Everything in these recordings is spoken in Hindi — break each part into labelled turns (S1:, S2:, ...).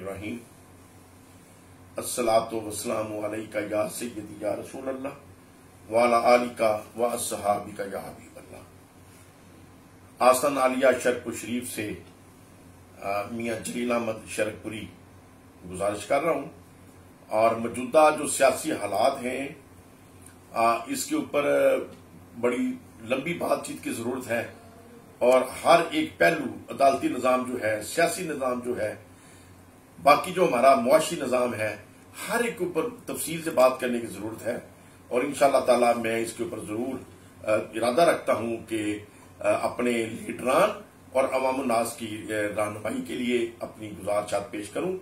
S1: बिस्मिल्लाहिर्रहमानिर्रहीम। अस्सलातु वस्सलामु अलैका या सय्यदी या रसूल अल्लाह व अला आलिका व अस्सहाबिका या हबीब अल्लाह। आसन आलिया शरकपुर शरीफ से मियां जलील अहमद शरकपुरी गुजारिश कर रहा हूं और मौजूदा जो सियासी हालात हैं इसके ऊपर बड़ी लंबी बातचीत की जरूरत है और हर एक पहलू अदालती निजाम जो है, सियासी निजाम जो है, बाकी जो हमारा मुआशी निजाम है, हर एक ऊपर तफसील से बात करने की जरूरत है। और इंशाअल्लाह ताला मैं इसके ऊपर जरूर इरादा रखता हूं कि अपने लीडरान और अवाम नास की रहनुमाई के लिए अपनी गुजारिशात पेश करूं।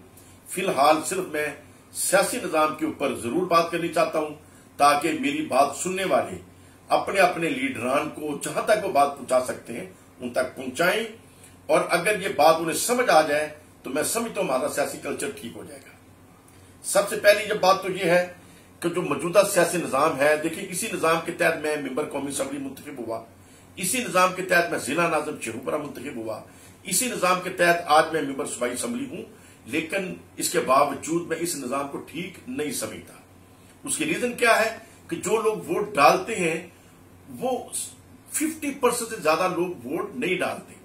S1: फिलहाल सिर्फ मैं सियासी निजाम के ऊपर जरूर बात करनी चाहता हूं ताकि मेरी बात सुनने वाले अपने अपने लीडरान को जहां तक वो बात पहुंचा सकते हैं उन तक पहुंचाएं और अगर ये बात उन्हें समझ आ जाए तो मैं समझता हूं हमारा सियासी कल्चर ठीक हो जाएगा। सबसे पहली जब बात तो ये है कि जो मौजूदा सियासी निजाम है, देखिए इसी निजाम के तहत मैं मेंबर कौमी असम्बली मुंतखब हुआ, इसी निजाम के तहत मैं जिला नाज़िम शेखुपुरा मुंतखब हुआ, इसी निजाम के तहत आज मैं मेंबर सूबाई असम्बली हूं, लेकिन इसके बावजूद मैं इस निजाम को ठीक नहीं समझता। उसकी रीजन क्या है कि जो लोग वोट डालते हैं वो 50% से ज्यादा लोग वोट नहीं डालते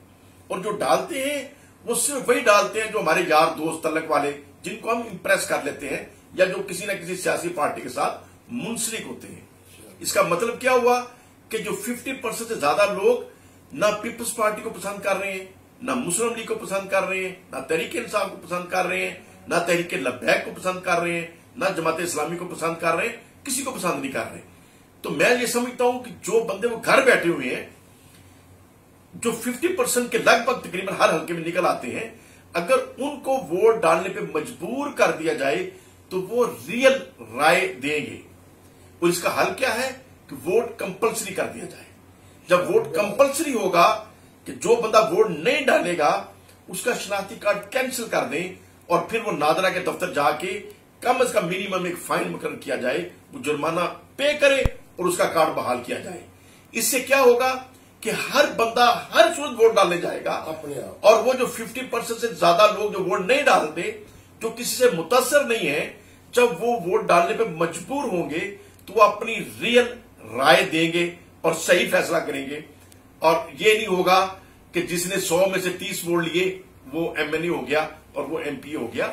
S1: और जो डालते हैं वो सिर्फ वही डालते हैं जो हमारे यार दोस्त तलक वाले जिनको हम इंप्रेस कर लेते हैं या जो किसी न किसी सियासी पार्टी के साथ मुंसलिक होते हैं। इसका मतलब क्या हुआ कि जो 50% से ज्यादा लोग ना पीपल्स पार्टी को पसंद कर रहे हैं, ना मुस्लिम लीग को पसंद कर रहे हैं, ना तहरीक इंसाफ को पसंद कर रहे हैं, ना तहरीक लब्बैक को पसंद कर रहे हैं, ना जमात इस्लामी को पसंद कर रहे हैं, किसी को पसंद नहीं कर रहे। तो मैं ये समझता हूं कि जो बंदे वो घर बैठे हुए हैं, जो 50% के लगभग तकरीबन हर हल्के में निकल आते हैं, अगर उनको वोट डालने पे मजबूर कर दिया जाए तो वो रियल राय देंगे। और इसका हल क्या है कि वोट कंपलसरी कर दिया जाए। जब वोट कंपलसरी होगा कि जो बंदा वोट नहीं डालेगा उसका शनाख्ती कार्ड कैंसिल कर दें और फिर वो नादरा के दफ्तर जाके कम से कम मिनिमम एक फाइन मुकर्रर किया जाए, वो जुर्माना पे करे और उसका कार्ड बहाल किया जाए। इससे क्या होगा कि हर बंदा हर सूरत वोट डालने जाएगा अपने आप। और वो जो 50% से ज्यादा लोग जो वोट नहीं डालते, जो किसी से मुतासर नहीं है, जब वो वोट डालने पे मजबूर होंगे तो वो अपनी रियल राय देंगे और सही फैसला करेंगे। और ये नहीं होगा कि जिसने 100 में से 30 वोट लिए वो एमएनए हो गया और वो एमपी हो गया।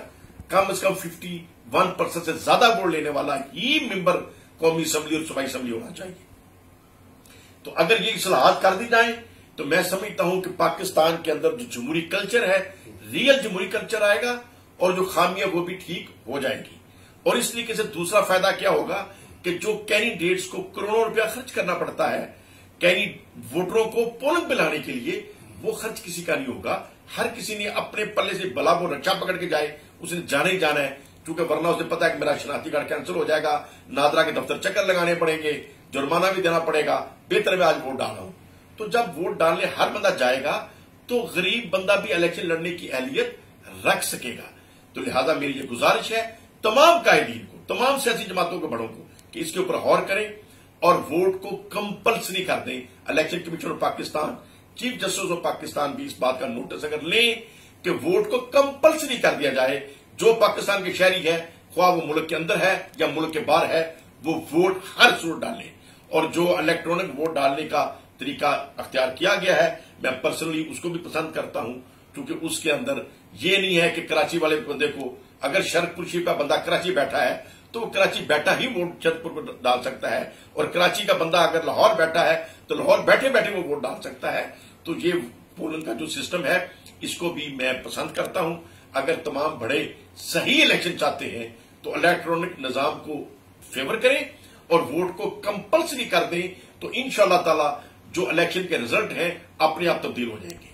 S1: कम से कम 51% से ज्यादा वोट लेने वाला ही मेंबर कौमी असम्बली और सूबाई असम्बली होना चाहिए। तो अगर ये इस्लाहात कर दी जाए तो मैं समझता हूं कि पाकिस्तान के अंदर जो जमहूरी कल्चर है, रियल जमहूरी कल्चर आएगा और जो खामियां वो भी ठीक हो जाएंगी। और इस तरीके से दूसरा फायदा क्या होगा कि जो कैंडिडेट्स को करोड़ों रुपया खर्च करना पड़ता है वोटरों को पोलिंग पे लाने के लिए, वो खर्च किसी का नहीं होगा। हर किसी ने अपने पल्ले से भला वो रक्षा पकड़ के जाए, उसने जाना ही जाना है, क्योंकि वरना उसे पता है कि मेरा शनाख्ती कार्ड कैंसिल हो जाएगा, नादरा के दफ्तर चक्कर लगाने पड़ेंगे, जुर्माना भी देना पड़ेगा, बेहतर मैं आज वोट डाला हूं। तो जब वोट डालने हर बंदा जाएगा तो गरीब बंदा भी इलेक्शन लड़ने की अहलियत रख सकेगा। तो लिहाजा मेरी ये गुजारिश है तमाम कायदीन को, तमाम सियासी जमातों के बड़ों को कि इसके ऊपर गौर करें और वोट को कंपल्सरी कर दें। Election commission of Pakistan, chief justice of Pakistan भी इस बात का नोटिस अगर लें कि वोट को कंपल्सरी कर दिया जाए। जो पाकिस्तान के शहरी है, ख्वाह वो मुल्क के अंदर है या मुल्क के बाहर है, वो वोट हर सूरत डालें। और जो इलेक्ट्रॉनिक वोट डालने का तरीका अख्तियार किया गया है, मैं पर्सनली उसको भी पसंद करता हूं, क्योंकि उसके अंदर ये नहीं है कि कराची वाले बंदे को, अगर शरकपुर शरीफ का बंदा कराची बैठा है तो वो कराची बैठा ही वोट शरकपुर को डाल सकता है, और कराची का बंदा अगर लाहौर बैठा है तो लाहौर बैठे बैठे वो वोट डाल सकता है। तो ये पोलिंग का जो सिस्टम है इसको भी मैं पसंद करता हूं। अगर तमाम बड़े सही इलेक्शन चाहते हैं तो इलेक्ट्रॉनिक निजाम को फेवर करें और वोट को कंपल्सरी कर दें, तो इंशाअल्लाह ताला जो इलेक्शन के रिजल्ट हैं अपने आप तब्दील हो जाएंगे।